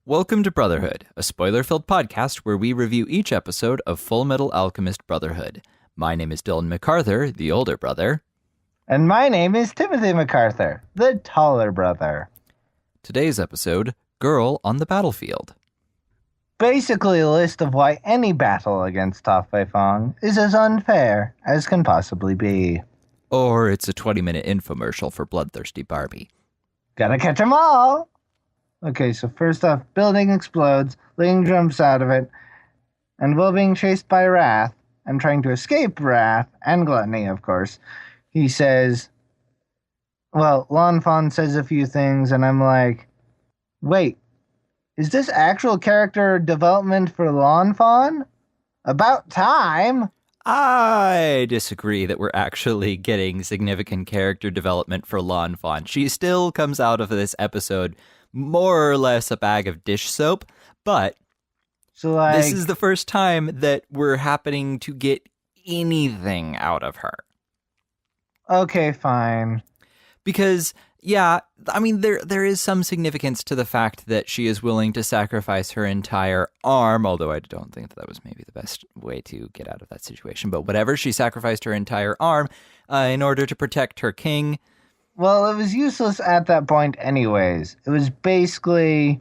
Welcome to Brotherhood, a spoiler-filled podcast where we review each episode of Full Metal Alchemist Brotherhood. My name is Dylan MacArthur, the older brother. And my name is Timothy MacArthur, the taller brother. Today's episode, Girl on the Battlefield. Basically a list of why any battle against Ta Fei Fong is as unfair as can possibly be. Or it's a 20-minute infomercial for Bloodthirsty Barbie. Gotta catch 'em all! Okay, so first off, building explodes, Ling jumps out of it, and while being chased by Wrath, and trying to escape Wrath, and Gluttony, of course, he says, well, Lan Fan says a few things, and I'm like, wait, is this actual character development for Lan Fan? About time! I disagree that we're actually getting significant character development for Lan Fan. She still comes out of this episode more or less a bag of dish soap, but this is the first time that we're happening to get anything out of her. Okay, fine. Because, yeah, I mean, there is some significance to the fact that she is willing to sacrifice her entire arm, although I don't think that was maybe the best way to get out of that situation. But whatever, she sacrificed her entire arm in order to protect her king. Well, it was useless at that point anyways. It was basically...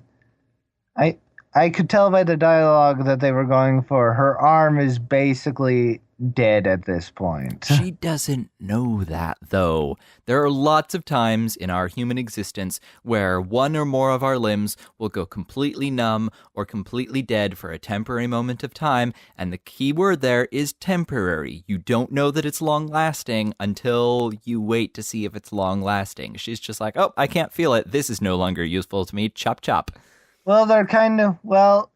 I could tell by the dialogue that they were going for her arm is basically dead at this point. She doesn't know that, though. There are lots of times in our human existence where one or more of our limbs will go completely numb or completely dead for a temporary moment of time, and the key word there is temporary. You don't know that it's long-lasting until you wait to see if it's long-lasting. She's just like, oh, I can't feel it. This is no longer useful to me. Chop, chop. Well,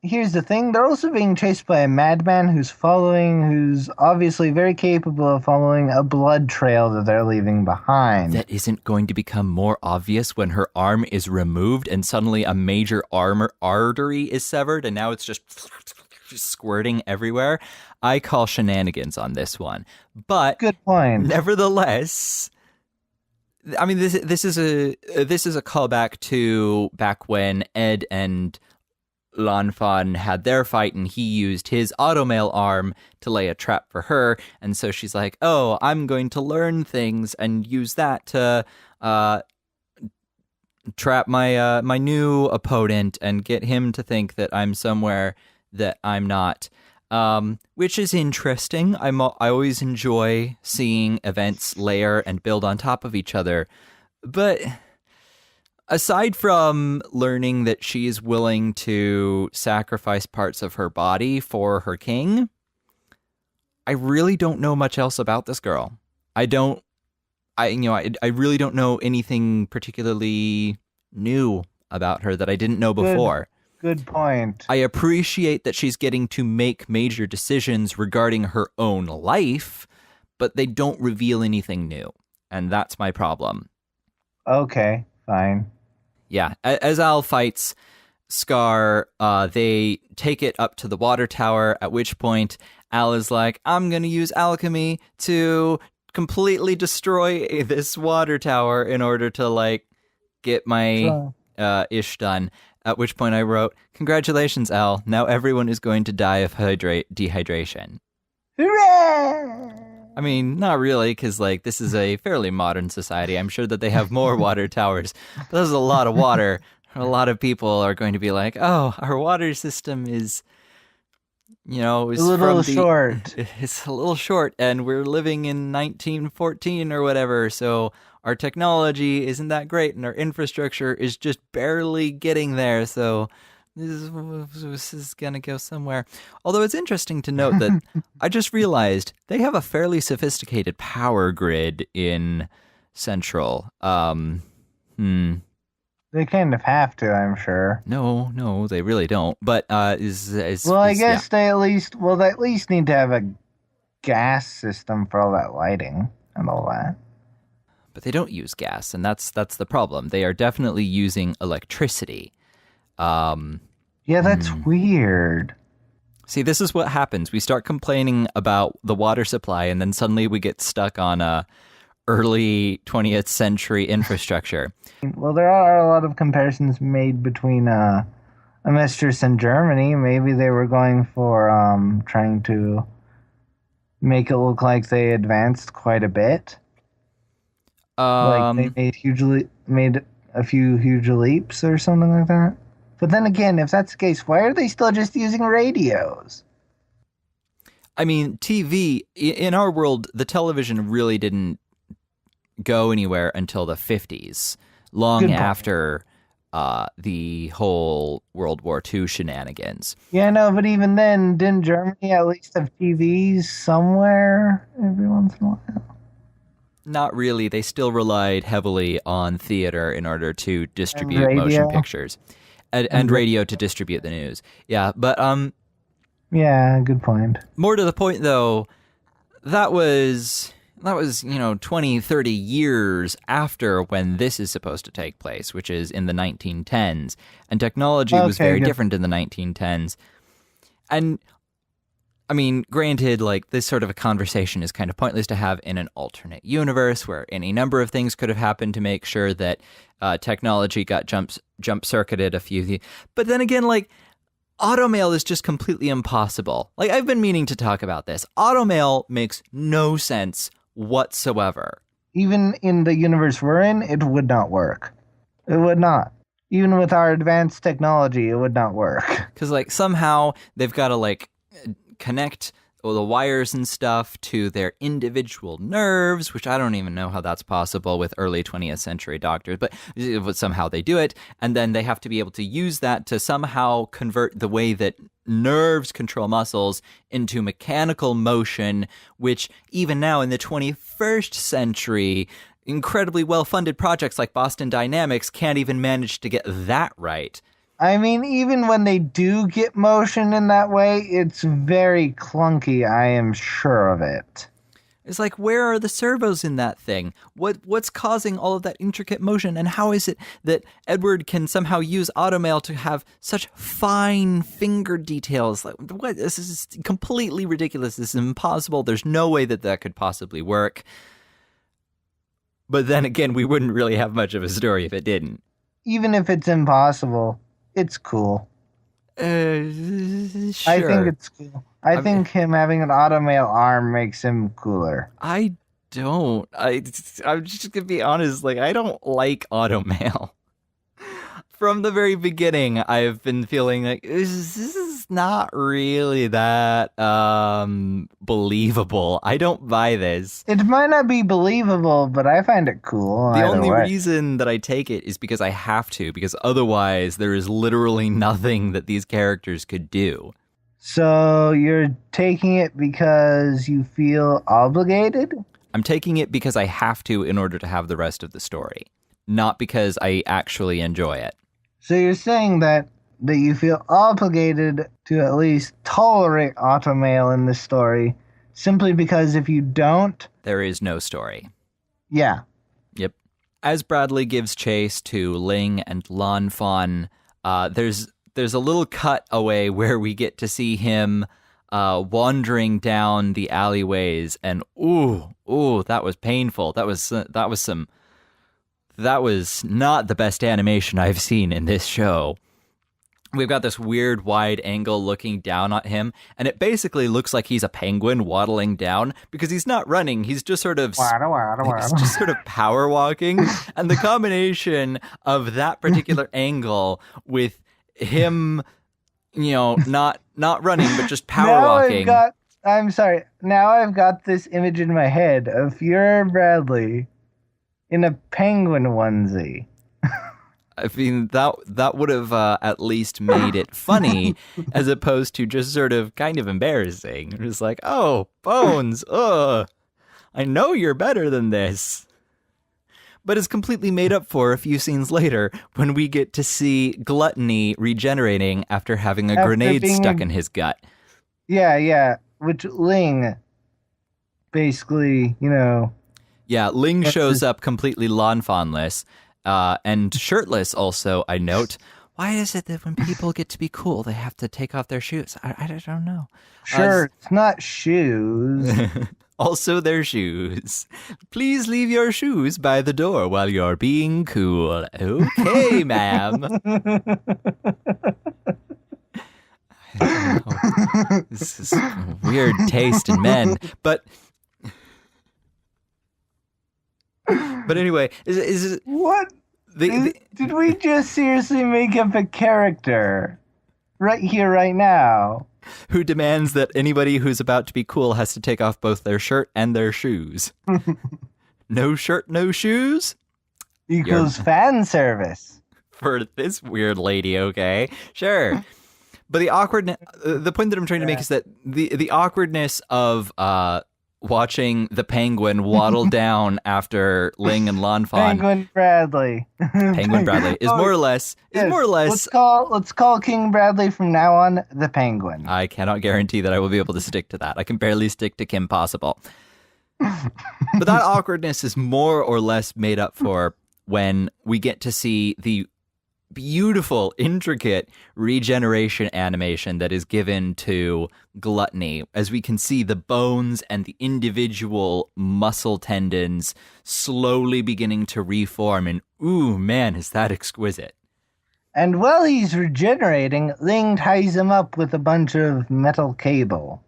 here's the thing. They're also being chased by a madman who's obviously very capable of following a blood trail that they're leaving behind. That isn't going to become more obvious when her arm is removed and suddenly a major artery is severed and now it's just squirting everywhere. I call shenanigans on this one. But good point. Nevertheless, I mean, this is a callback to back when Ed and Lan Fan had their fight, and he used his automail arm to lay a trap for her, and so she's like, "Oh, I'm going to learn things and use that to trap my new opponent and get him to think that I'm somewhere that I'm not." Which is interesting. I always enjoy seeing events layer and build on top of each other. But aside from learning that she's willing to sacrifice parts of her body for her king, I really don't know much else about this girl. I really don't know anything particularly new about her that I didn't know before. Good point. I appreciate that she's getting to make major decisions regarding her own life, but they don't reveal anything new. And that's my problem. Okay, fine. Yeah, as Al fights Scar, they take it up to the water tower, at which point Al is like, I'm going to use alchemy to completely destroy this water tower in order to, get my ish done. At which point I wrote, congratulations, Al. Now everyone is going to die of dehydration. Hooray! I mean, not really, because, this is a fairly modern society. I'm sure that they have more water towers. But there's a lot of water. A lot of people are going to be like, oh, our water system is, is a little short. It's a little short, and we're living in 1914 or whatever, so our technology isn't that great, and our infrastructure is just barely getting there, so this is going to go somewhere. Although it's interesting to note that I just realized they have a fairly sophisticated power grid in Central. They kind of have to, I'm sure. No, they really don't. But I guess they at least need to have a gas system for all that lighting and all that. But they don't use gas, and that's the problem. They are definitely using electricity. Yeah, that's weird. See, this is what happens. We start complaining about the water supply, and then suddenly we get stuck on a early 20th century infrastructure. Well, there are a lot of comparisons made between a mistress in Germany. Maybe they were going for trying to make it look like they advanced quite a bit. Like they made a few huge leaps or something like that. But then again, if that's the case, why are they still just using radios? I mean, TV, in our world, the television really didn't go anywhere until the 50s, long after the whole World War II shenanigans. Yeah, no, but even then, didn't Germany at least have TVs somewhere every once in a while? Not really. They still relied heavily on theater in order to distribute motion pictures. And radio to distribute the news. Yeah, but yeah, good point. More to the point though, that was 20, 30 years after when this is supposed to take place, which is in the 1910s, and technology was very different in the 1910s. And I mean, granted, like, this sort of a conversation is kind of pointless to have in an alternate universe where any number of things could have happened to make sure that technology got jump-circuited a few. But then again, like, automail is just completely impossible. Like, I've been meaning to talk about this. Automail makes no sense whatsoever. Even in the universe we're in, it would not work. It would not. Even with our advanced technology, it would not work. Because, like, somehow they've got to, like, connect the wires and stuff to their individual nerves, which I don't even know how that's possible with early 20th century doctors, but somehow they do it. And then they have to be able to use that to somehow convert the way that nerves control muscles into mechanical motion, which even now in the 21st century, incredibly well-funded projects like Boston Dynamics can't even manage to get that right. I mean, even when they do get motion in that way, it's very clunky, I am sure of it. It's like, where are the servos in that thing? What's causing all of that intricate motion? And how is it that Edward can somehow use automail to have such fine finger details? Like, what? This is completely ridiculous. This is impossible. There's no way that could possibly work. But then again, we wouldn't really have much of a story if it didn't. Even if it's impossible, it's cool. Sure. I think it's cool. I think him having an automail arm makes him cooler. I don't. I'm just gonna be honest. Like, I don't like automail. From the very beginning, I've been feeling like this is not really that believable. I don't buy this. It might not be believable, but I find it cool. The only reason that I take it is because I have to, because otherwise there is literally nothing that these characters could do. So you're taking it because you feel obligated? I'm taking it because I have to in order to have the rest of the story, not because I actually enjoy it. So you're saying that you feel obligated to at least tolerate automail in this story, simply because if you don't... there is no story. Yeah. Yep. As Bradley gives chase to Ling and Lan Fan, there's a little cut away where we get to see him wandering down the alleyways, and ooh, that was painful. That was not the best animation I've seen in this show. We've got this weird wide angle looking down at him, and it basically looks like he's a penguin waddling down, because he's not running, he's just sort of power walking. And the combination of that particular angle with him, not running, but just power walking. I'm sorry. Now I've got this image in my head of Fuhrer Bradley in a penguin onesie. I mean, that would have at least made it funny, as opposed to just sort of kind of embarrassing. It's like, oh, Bones, I know you're better than this. But it's completely made up for a few scenes later when we get to see Gluttony regenerating after having a grenade stuck in his gut. Yeah, which Ling basically, Yeah, Ling shows up completely Lan Fan-less, and shirtless also, I note. Why is it that when people get to be cool, they have to take off their shoes? I don't know. Shirts, not shoes. Also their shoes. Please leave your shoes by the door while you're being cool. Okay, ma'am. I don't know. This is weird taste in men. But anyway, is What? Did we just seriously make up a character? Right here, right now. who demands that anybody who's about to be cool has to take off both their shirt and their shoes. No shirt, no shoes? Equals fan service. For this weird lady, okay? Sure. But the awkwardness, the point that I'm trying to make is that the awkwardness of watching the penguin waddle down after Ling and Lanfan. Penguin Bradley. Penguin Bradley is more or less. Let's call King Bradley from now on the Penguin. I cannot guarantee that I will be able to stick to that. I can barely stick to Kim Possible. But that awkwardness is more or less made up for when we get to see the beautiful, intricate regeneration animation that is given to Gluttony, as we can see the bones and the individual muscle tendons slowly beginning to reform, and ooh, man, is that exquisite. And while he's regenerating, Ling ties him up with a bunch of metal cable.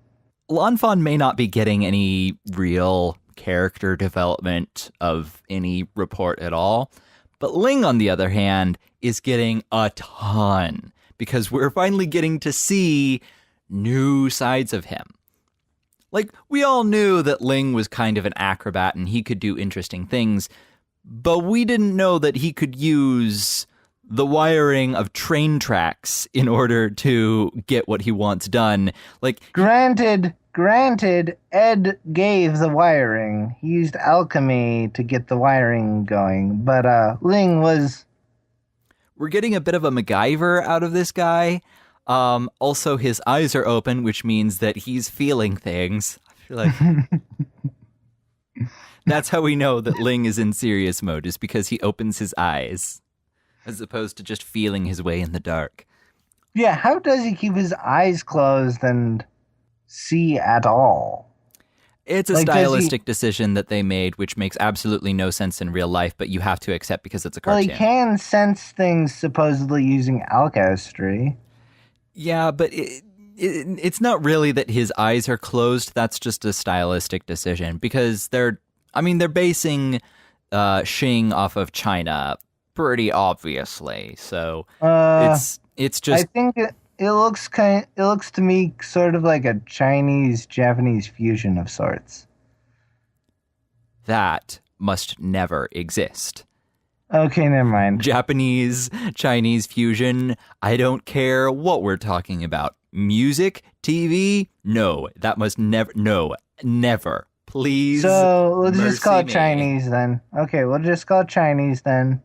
Lanfan may not be getting any real character development of any report at all, but Ling, on the other hand, is getting a ton, because we're finally getting to see new sides of him. Like, we all knew that Ling was kind of an acrobat and he could do interesting things, but we didn't know that he could use the wiring of train tracks in order to get what he wants done. Like, Granted, Ed gave the wiring. He used alchemy to get the wiring going, but Ling was... We're getting a bit of a MacGyver out of this guy. Also, his eyes are open, which means that he's feeling things. I feel like that's how we know that Ling is in serious mode, is because he opens his eyes, as opposed to just feeling his way in the dark. Yeah, how does he keep his eyes closed and see at all? It's a stylistic decision that they made, which makes absolutely no sense in real life, but you have to accept because it's a cartoon. Well, he can sense things supposedly using alchemy. Yeah, but it's not really that his eyes are closed. That's just a stylistic decision, because they're basing Xing off of China pretty obviously. So it's just... I think it looks to me sort of like a Chinese-Japanese fusion of sorts. That must never exist. Okay, never mind. Japanese-Chinese fusion, I don't care what we're talking about. Music, TV, no. That must never. Please. So we'll just call it Chinese then. Okay, we'll just call it Chinese then.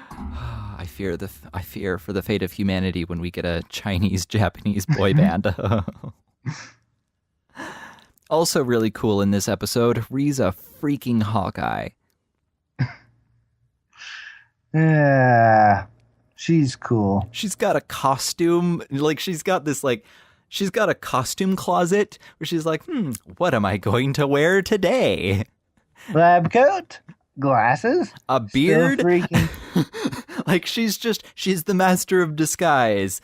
I fear for the fate of humanity when we get a Chinese-Japanese boy band. Also really cool in this episode, Riza freaking Hawkeye. Yeah, she's cool. She's got a costume, she's got a costume closet where she's like, what am I going to wear today? Lab coat, glasses, a beard. Freaking... she's the master of disguise,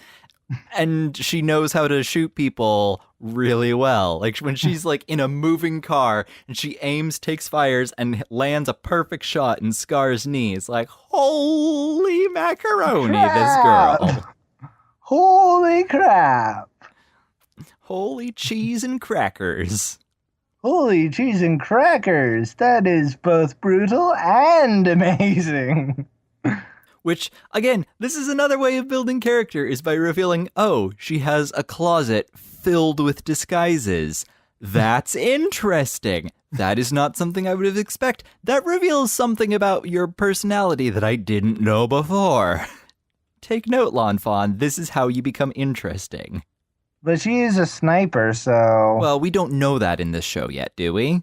and she knows how to shoot people really well. Like, when she's in a moving car and she aims, takes fires, and lands a perfect shot in Scar's knee, it's like, holy macaroni, this girl. Holy crap. Holy cheese and crackers. Holy cheese and crackers. That is both brutal and amazing. Which, again, this is another way of building character, is by revealing, oh, she has a closet filled with disguises. That's interesting. That is not something I would have expected. That reveals something about your personality that I didn't know before. Take note, Lanfan. This is how you become interesting. But she is a sniper, so... Well, we don't know that in this show yet, do we?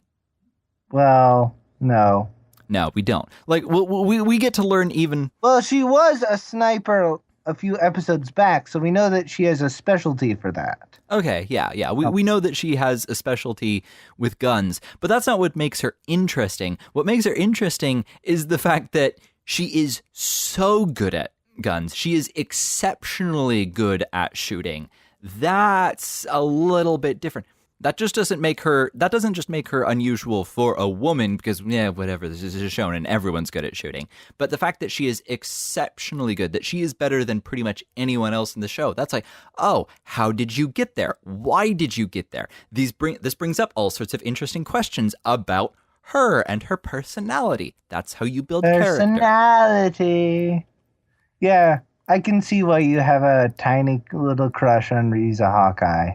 Well, no. No, we don't. We get to learn even... Well, she was a sniper a few episodes back, so we know that she has a specialty for that. Okay, yeah. We know that she has a specialty with guns, but that's not what makes her interesting. What makes her interesting is the fact that she is so good at guns. She is exceptionally good at shooting, That's a little bit different. That doesn't just make her unusual for a woman because, yeah, whatever, this is a shonen, everyone's good at shooting. But the fact that she is exceptionally good, that she is better than pretty much anyone else in the show, that's like, oh, how did you get there? Why did you get there? This brings up all sorts of interesting questions about her and her personality. That's how you build character. Personality. Yeah, I can see why you have a tiny little crush on Riza Hawkeye.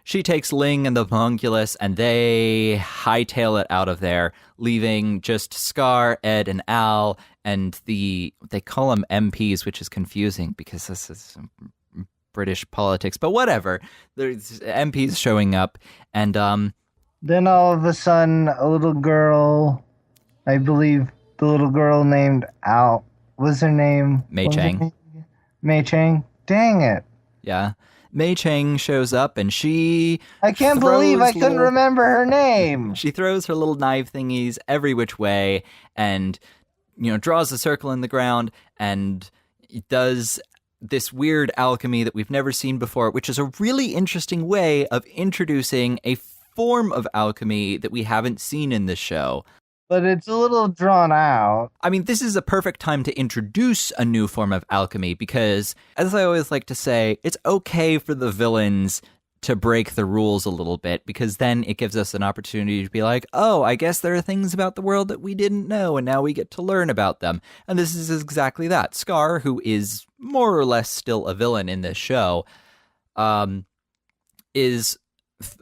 She takes Ling and the homunculus, and they hightail it out of there, leaving just Scar, Ed, and Al, and they call them MPs, which is confusing because this is British politics, but whatever. There's MPs showing up, and then all of a sudden, a little girl, I believe the little girl named Al, was her name? Mei Chang. Mei Chang? Dang it. Yeah. Mei Chang shows up, and she I can't believe I couldn't remember her name. She throws her little knife thingies every which way and, draws a circle in the ground and does this weird alchemy that we've never seen before, which is a really interesting way of introducing a form of alchemy that we haven't seen in this show. But it's a little drawn out. I mean, this is a perfect time to introduce a new form of alchemy because, as I always like to say, it's okay for the villains to break the rules a little bit because then it gives us an opportunity to be like, oh, I guess there are things about the world that we didn't know and now we get to learn about them. And this is exactly that. Scar, who is more or less still a villain in this show, is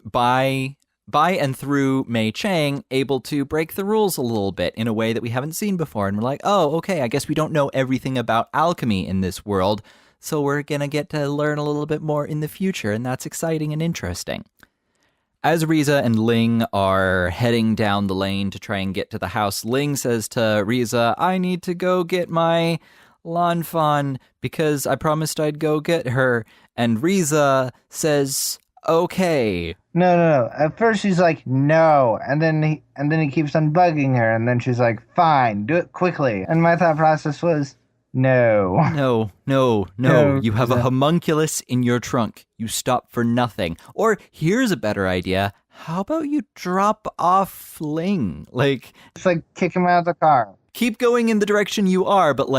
by and through Mei Chang, able to break the rules a little bit in a way that we haven't seen before. And we're like, oh, okay, I guess we don't know everything about alchemy in this world, so we're going to get to learn a little bit more in the future, and that's exciting and interesting. As Riza and Ling are heading down the lane to try and get to the house, Ling says to Riza, I need to go get my Lan Fan because I promised I'd go get her. And Riza says, okay. No. At first she's like, no, and then he keeps on bugging her, and then she's like, fine, do it quickly. And my thought process was, no. No. You have a homunculus in your trunk. You stop for nothing. Or here's a better idea. How about you drop off Ling? It's like kick him out of the car. Keep going in the direction you are, but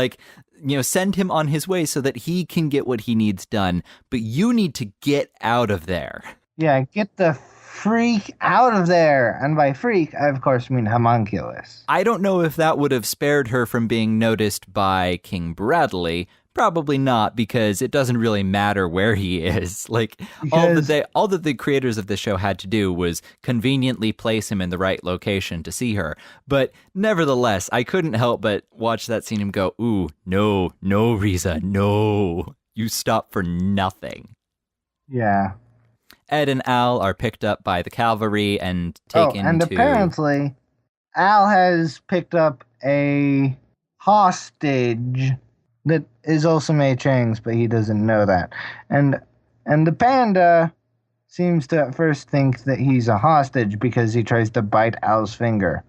send him on his way so that he can get what he needs done. But you need to get out of there. Yeah, get the freak out of there. And by freak, I of course mean homunculus. I don't know if that would have spared her from being noticed by King Bradley. Probably not, because it doesn't really matter where he is. All that the creators of the show had to do was conveniently place him in the right location to see her. But nevertheless, I couldn't help but watch that scene and go, ooh, no, Riza, no. You stop for nothing. Yeah. Ed and Al are picked up by the cavalry and taken and apparently, Al has picked up a hostage that is also Mei Chang's, but he doesn't know that. And the panda seems to at first think that he's a hostage because he tries to bite Al's finger.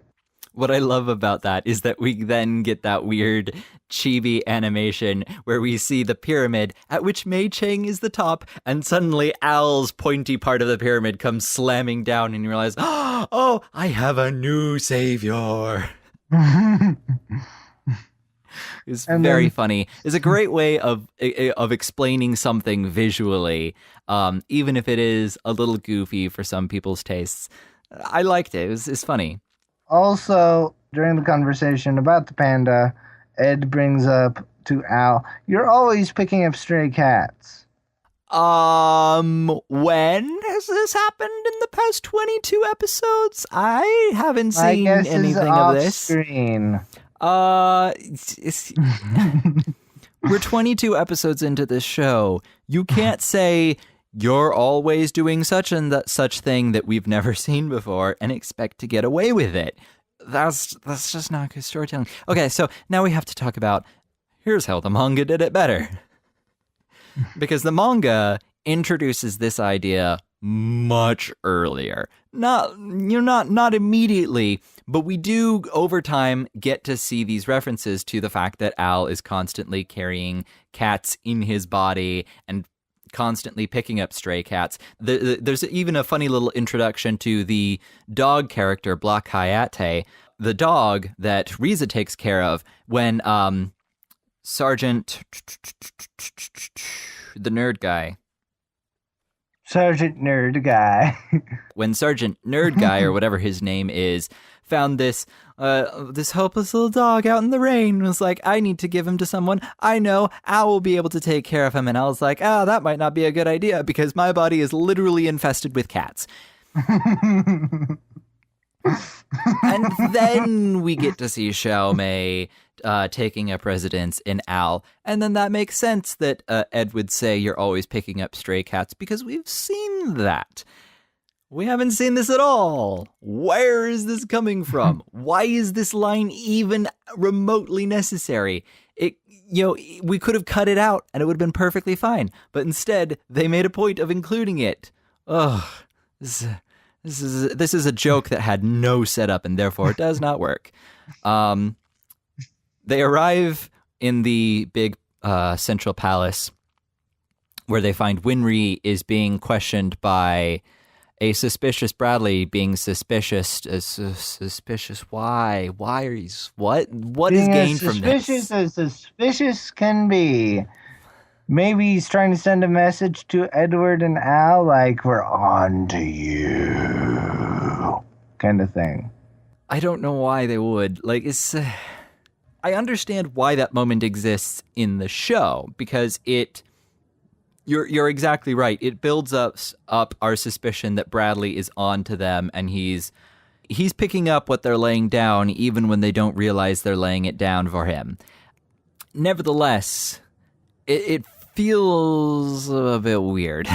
What I love about that is that we then get that weird chibi animation where we see the pyramid at which Mei Chang is the top, and suddenly Al's pointy part of the pyramid comes slamming down, and you realize, oh, I have a new savior. It's very funny. It's a great way of explaining something visually, even if it is a little goofy for some people's tastes. I liked it. It's funny. Also, during the conversation about the panda, Ed brings up to Al, you're always picking up stray cats. When has this happened in the past 22 episodes? I haven't seen anything of this. Screen. We're 22 episodes into this show. You can't say you're always doing such and that such thing that we've never seen before and expect to get away with it. That's just not good storytelling. Okay, so now we have to talk about here's how the manga did it better. Because the manga introduces this idea much earlier. Not immediately, but we do over time get to see these references to the fact that Al is constantly carrying cats in his body and constantly picking up stray cats. There's even a funny little introduction to the dog character, Black Hayate, the dog that Riza takes care of when Sergeant, the nerd guy. Sergeant Nerd Guy. When Sergeant Nerd Guy, or whatever his name is, found this hopeless little dog out in the rain and was like, I need to give him to someone I know. Al will be able to take care of him. And I was like, that might not be a good idea because my body is literally infested with cats. And then we get to see Xiaomei taking up residence in Al. And then that makes sense that Ed would say you're always picking up stray cats because we've seen that. We haven't seen this at all. Where is this coming from? Why is this line even remotely necessary? We could have cut it out and it would have been perfectly fine. But instead, they made a point of including it. Ugh, this is a joke that had no setup and therefore it does not work. They arrive in the big central palace where they find Winry is being questioned by a suspicious Bradley being suspicious. Suspicious. Why? Why are you? What is gained from this? Suspicious as suspicious can be. Maybe he's trying to send a message to Edward and Al, like, we're on to you, kind of thing. I don't know why they would. Like, it's... I understand why that moment exists in the show, because you're exactly right. It builds up our suspicion that Bradley is on to them, and he's picking up what they're laying down, even when they don't realize they're laying it down for him. Nevertheless, it feels a bit weird.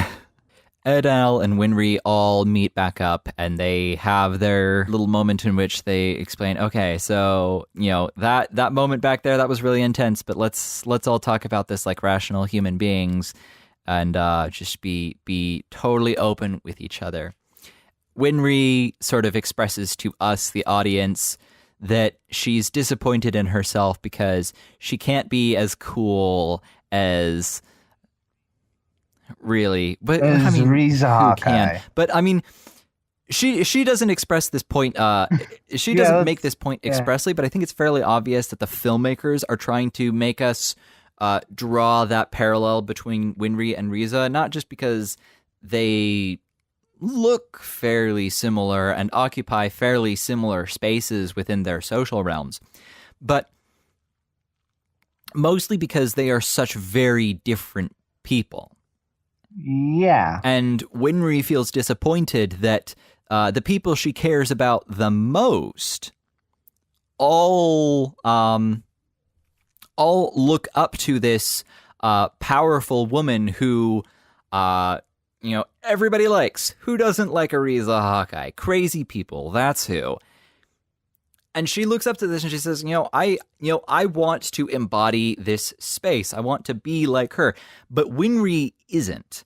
Ed, Al, and Winry all meet back up, and they have their little moment in which they explain, okay, so, that moment back there, that was really intense, but let's all talk about this like rational human beings and just be totally open with each other. Winry sort of expresses to us, the audience, that she's disappointed in herself because she can't be as cool as... Really, but Riza who can? But she doesn't express this point. She doesn't make this point expressly. But I think it's fairly obvious that the filmmakers are trying to make us draw that parallel between Winry and Riza, not just because they look fairly similar and occupy fairly similar spaces within their social realms, but mostly because they are such very different people. Yeah. And Winry feels disappointed that the people she cares about the most all look up to this powerful woman who, everybody likes. Who doesn't like Ariza Hawkeye? Crazy people, that's who. And she looks up to this and she says, I want to embody this space. I want to be like her. But Winry isn't.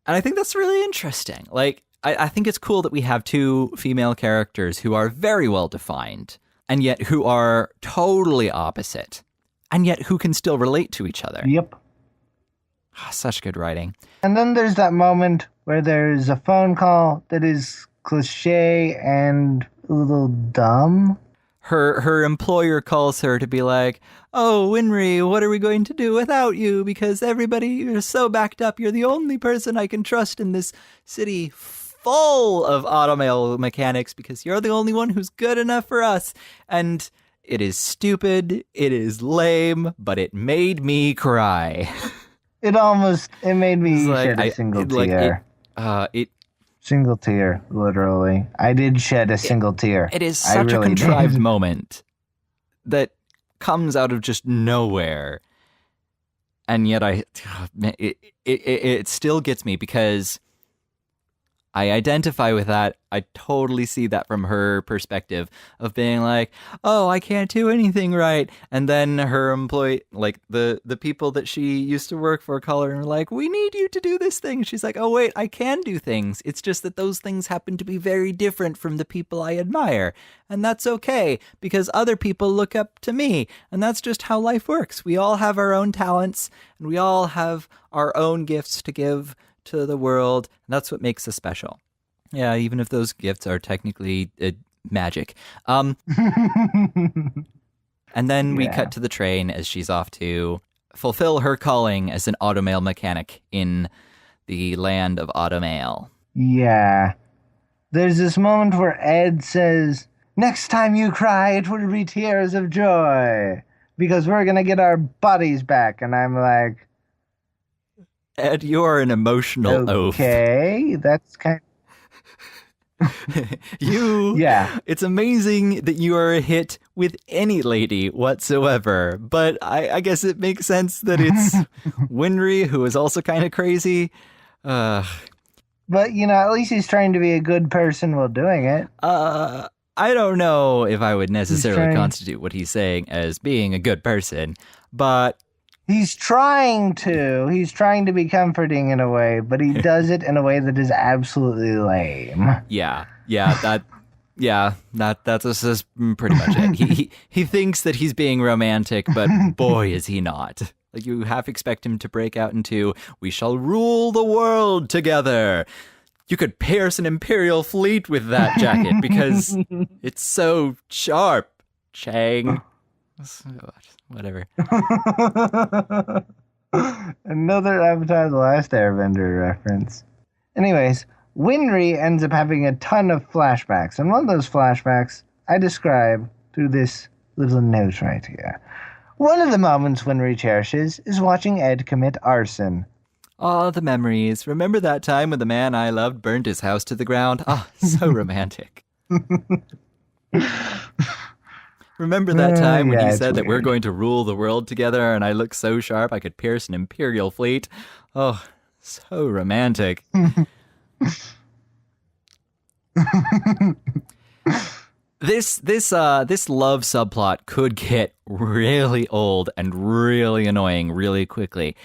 And I think that's really interesting. Like, I think it's cool that we have two female characters who are very well defined and yet who are totally opposite and yet who can still relate to each other. Yep. Such good writing. And then there's that moment where there's a phone call that is cliche and a little dumb. Her employer calls her to be like, oh, Winry, what are we going to do without you? Because you're so backed up. You're the only person I can trust in this city full of automobile mechanics because you're the only one who's good enough for us. And it is stupid. It is lame, but it made me cry. It made me shed a single tear. Single tear, literally. I did shed a single tear. It is such a contrived moment that comes out of just nowhere. And yet it still gets me because I identify with that. I totally see that from her perspective of being like, oh, I can't do anything right. And then her employee, like the people that she used to work for call her and are like, we need you to do this thing. She's like, oh, wait, I can do things. It's just that those things happen to be very different from the people I admire. And that's okay because other people look up to me. And that's just how life works. We all have our own talents and we all have our own gifts to give to the world, and that's what makes us special. Yeah, even if those gifts are technically magic. And then we cut to the train as she's off to fulfill her calling as an automail mechanic in the land of automail. Yeah. There's this moment where Ed says, next time you cry, it will be tears of joy, because we're going to get our bodies back. And I'm like, Ed, you're an emotional oaf. Okay, that's kind Yeah. It's amazing that you are a hit with any lady whatsoever, but I guess it makes sense that it's Winry, who is also kind of crazy. But, at least he's trying to be a good person while doing it. I don't know if I would necessarily constitute what he's saying as being a good person, but... He's trying to be comforting in a way, but he does it in a way that is absolutely lame. That's pretty much it. He thinks that he's being romantic, but boy, is he not. Like, you half expect him to break out into, we shall rule the world together. You could pierce an imperial fleet with that jacket because it's so sharp, Chang. Whatever. Another Avatar The Last Airbender reference. Anyways, Winry ends up having a ton of flashbacks, and one of those flashbacks I describe through this little note right here. One of the moments Winry cherishes is watching Ed commit arson. Oh, the memories. Remember that time when the man I loved burned his house to the ground? Oh, so romantic. Remember that time when you said that we're going to rule the world together and I looked so sharp I could pierce an imperial fleet? Oh, so romantic. This love subplot could get really old and really annoying really quickly.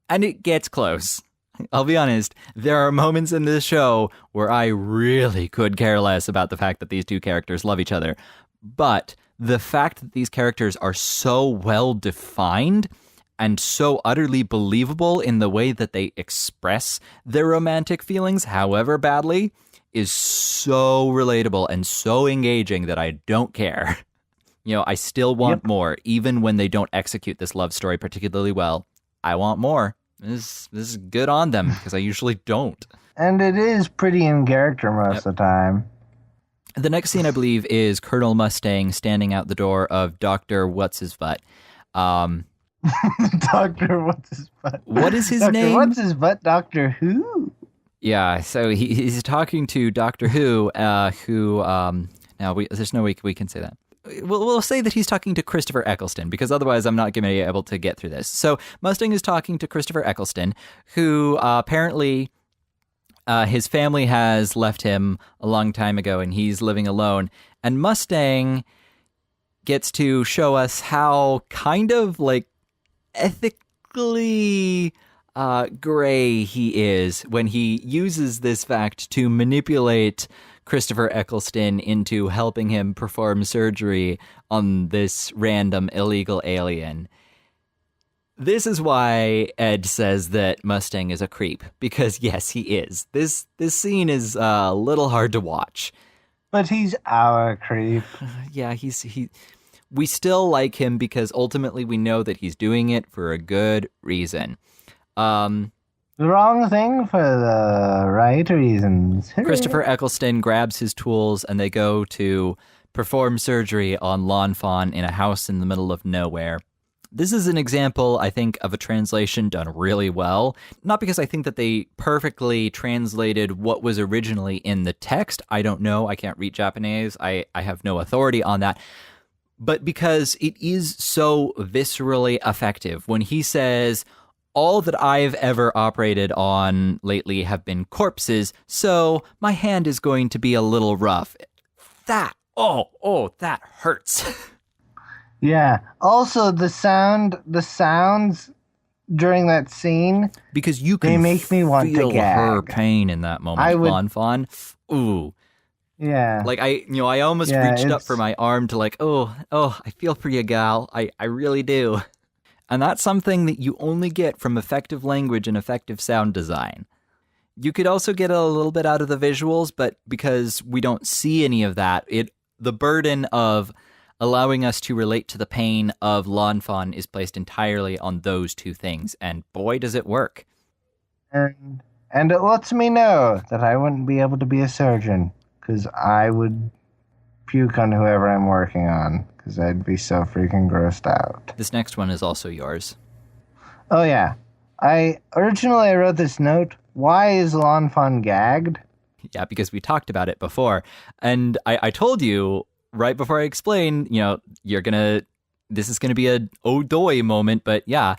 And it gets close. I'll be honest, there are moments in this show where I really could care less about the fact that these two characters love each other. But the fact that these characters are so well defined and so utterly believable in the way that they express their romantic feelings, however badly, is so relatable and so engaging that I don't care. I still want more, even when they don't execute this love story particularly well. I want more. This is good on them, because I usually don't. And it is pretty in character most of the time. The next scene, I believe, is Colonel Mustang standing out the door of Dr. What's-His-Butt. Dr. What's-His-Butt. What is his name? Dr. What's-His-Butt, Doctor Who? Yeah, so he's talking to Doctor Who, there's no way we can say that. We'll say that he's talking to Christopher Eccleston, because otherwise I'm not going to be able to get through this. So Mustang is talking to Christopher Eccleston, who apparently his family has left him a long time ago, and he's living alone. And Mustang gets to show us how kind of like ethically gray he is when he uses this fact to manipulate Christopher Eccleston into helping him perform surgery on this random illegal alien. This is why Ed says that Mustang is a creep, because yes, he is. This scene is a little hard to watch. But he's our creep. Yeah, we still like him because ultimately we know that he's doing it for a good reason. The wrong thing for the right reasons. Christopher Eccleston grabs his tools and they go to perform surgery on Lon Fawn in a house in the middle of nowhere. This is an example, I think, of a translation done really well. Not because I think that they perfectly translated what was originally in the text. I don't know. I can't read Japanese. I have no authority on that. But because it is so viscerally effective. When he says, All that I've ever operated on lately have been corpses, so my hand is going to be a little rough. That hurts. Yeah. Also, the sounds during that scene, Because you they can make me want to feel her gag. pain in that moment, I would, Lon Fawn. Ooh. yeah, Like I almost yeah. reached up for my arm to like, I feel for you, gal. I really do. And that's something that you only get from effective language and effective sound design. You could also get a little bit out of the visuals, but because we don't see any of that, the burden of allowing us to relate to the pain of Lon Fawn is placed entirely on those two things, and boy, does it work. and and it lets me know that I wouldn't be able to be a surgeon because I would puke on whoever I'm working on because I'd be so freaking grossed out. This next one is also yours. Oh yeah, I wrote this note. Why is Lon Fun gagged? Yeah, because we talked about it before. And I told you right before I explained, this is gonna be a oh doy moment, but yeah.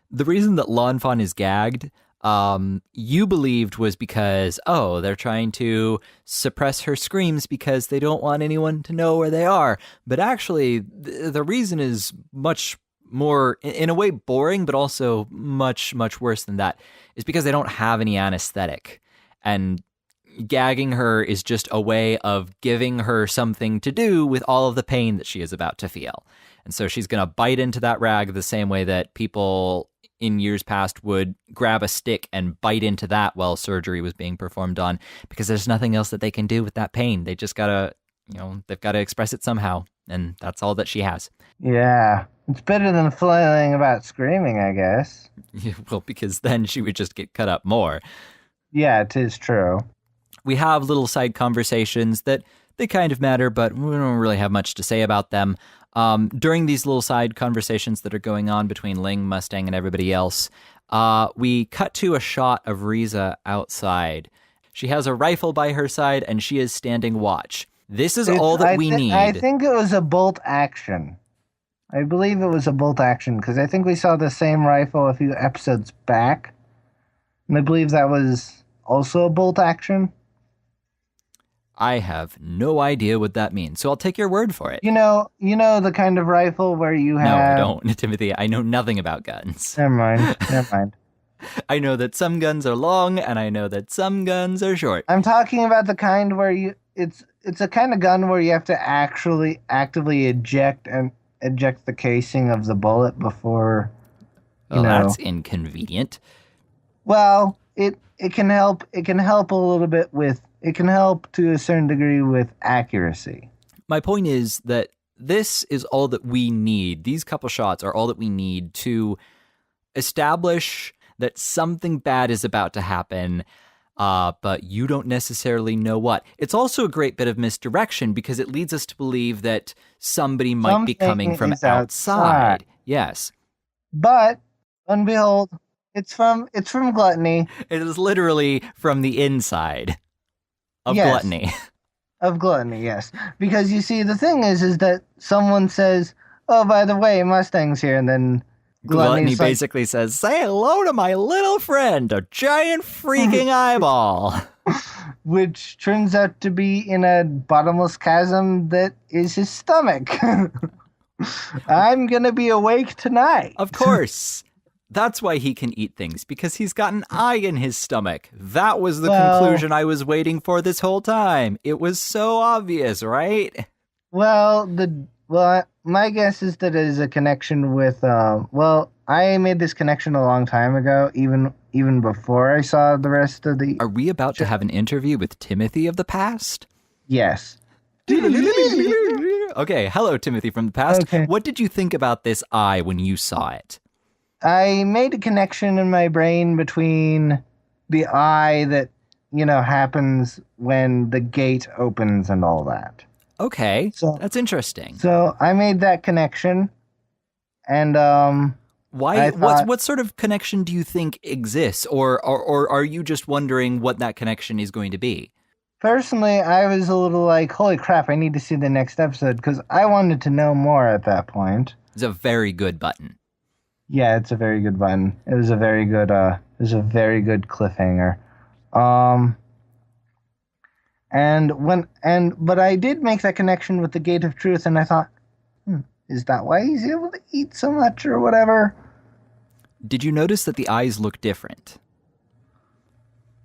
The reason that Lon Fawn is gagged, you believed was because, they're trying to suppress her screams because they don't want anyone to know where they are. But actually, the reason is much more, in a way, boring, but also much, much worse than that, is because they don't have any anesthetic. And gagging her is just a way of giving her something to do with all of the pain that she is about to feel. And so she's going to bite into that rag the same way that people in years past would grab a stick and bite into that while surgery was being performed on, because there's nothing else that they can do with that pain. They just gotta, they've got to express it somehow. And that's all that she has. Yeah, it's better than flailing about screaming, I guess. Well, because then she would just get cut up more. Yeah, it is true. We have little side conversations that they kind of matter, but we don't really have much to say about them. During these little side conversations that are going on between Ling, Mustang, and everybody else, we cut to a shot of Riza outside. She has a rifle by her side, and she is standing watch. This is all that we need. I think it was a bolt action. I believe it was a bolt action, because I think we saw the same rifle a few episodes back. And I believe that was also a bolt action. I have no idea what that means, so I'll take your word for it. You know the kind of rifle where you have... No, I don't, Timothy. I know nothing about guns. Never mind. I know that some guns are long, and I know that some guns are short. I'm talking about the kind where it's a kind of gun where you have to actually actively eject the casing of the bullet before, That's inconvenient. Well, it can help. It can help a little bit with. It can help to a certain degree with accuracy. My point is that this is all that we need. These couple shots are all that we need to establish that something bad is about to happen, but you don't necessarily know what. It's also a great bit of misdirection because it leads us to believe that somebody might be coming from outside. Yes. But, lo and behold, it's from Gluttony. It is literally from the inside of Gluttony. Of Gluttony, yes. Because you see, the thing is that someone says, "Oh, by the way, Mustang's here," and then Gluttony basically says, "Say hello to my little friend, a giant freaking eyeball." Which turns out to be in a bottomless chasm that is his stomach. I'm gonna be awake tonight. Of course. That's why he can eat things, because he's got an eye in his stomach. That was the conclusion I was waiting for this whole time. It was so obvious, right? Well, my guess is that it is a connection with, I made this connection a long time ago, even before I saw the rest of the... Are we about to have an interview with Timothy of the past? Yes. Okay, hello, Timothy from the past. Okay. What did you think about this eye when you saw it? I made a connection in my brain between the eye that, happens when the gate opens and all that. Okay, that's interesting. So I made that connection, and why? What sort of connection do you think exists, or are you just wondering what that connection is going to be? Personally, I was a little like, holy crap, I need to see the next episode, because I wanted to know more at that point. It's a very good button. Yeah, it's a very good button. It was a very good cliffhanger. Um but I did make that connection with the Gate of Truth, and I thought, is that why he's able to eat so much or whatever? Did you notice that the eyes look different?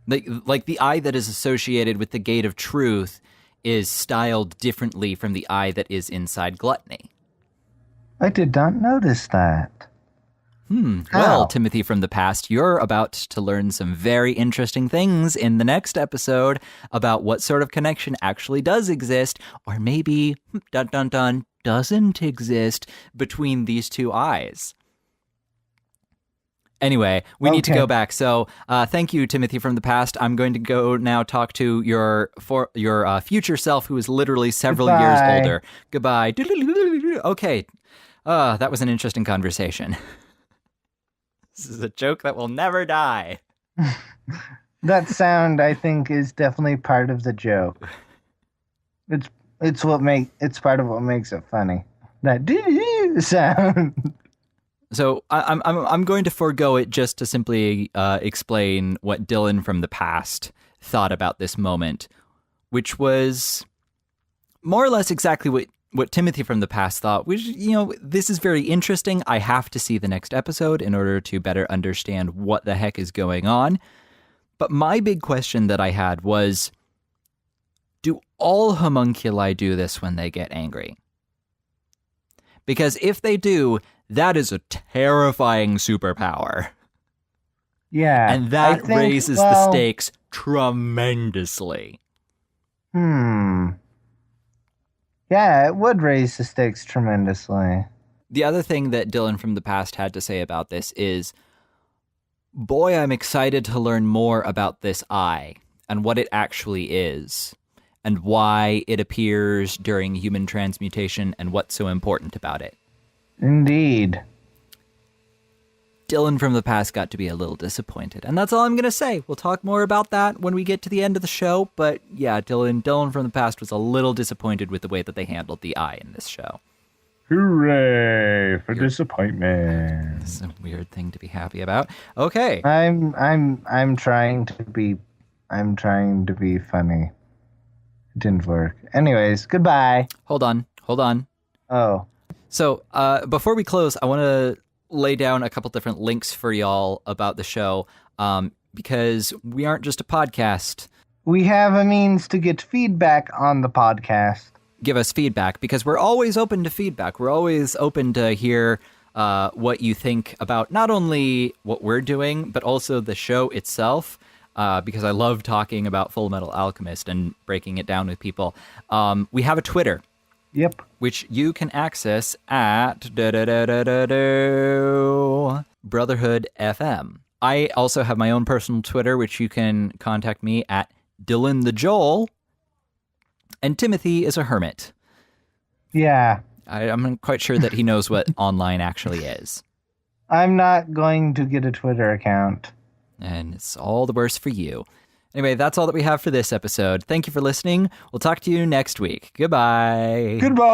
Like the eye that is associated with the Gate of Truth is styled differently from the eye that is inside Gluttony. I did not notice that. Well, Timothy from the past, you're about to learn some very interesting things in the next episode about what sort of connection actually does exist, or maybe, dun dun dun, doesn't exist between these two eyes. Anyway, we need to go back. So thank you, Timothy from the past. I'm going to go now talk to your future self, who is literally several years older. Goodbye. Okay. That was an interesting conversation. This is a joke that will never die. That sound, I think, is definitely part of the joke. It's part of what makes it funny. That sound. So I'm going to forego it just to simply explain what Dylan from the past thought about this moment, which was more or less exactly what Timothy from the past thought, which, this is very interesting. I have to see the next episode in order to better understand what the heck is going on. But my big question that I had was, do all homunculi do this when they get angry? Because if they do, that is a terrifying superpower. Yeah. And that raises the stakes tremendously. Yeah, it would raise the stakes tremendously. The other thing that Dylan from the past had to say about this is, boy, I'm excited to learn more about this eye and what it actually is and why it appears during human transmutation and what's so important about it. Indeed. Dylan from the past got to be a little disappointed, and that's all I'm going to say. We'll talk more about that when we get to the end of the show, but yeah, Dylan from the past was a little disappointed with the way that they handled the eye in this show. Hooray for disappointment. This is a weird thing to be happy about. Okay. I'm trying to be funny. It didn't work. Anyways, goodbye. Hold on. Oh. So, before we close, I want to lay down a couple different links for y'all about the show, because we aren't just a podcast. We have a means to get feedback on the podcast. Give us feedback, because we're always open to feedback. We're always open to hear what you think about not only what we're doing, but also the show itself, because I love talking about Full Metal Alchemist and breaking it down with people. We have a Twitter. Yep. Which you can access at Brotherhood FM. I also have my own personal Twitter, which you can contact me at Dylan the Joel. And Timothy is a hermit. Yeah. I'm not quite sure that he knows what online actually is. I'm not going to get a Twitter account. And it's all the worse for you. Anyway, that's all that we have for this episode. Thank you for listening. We'll talk to you next week. Goodbye. Goodbye.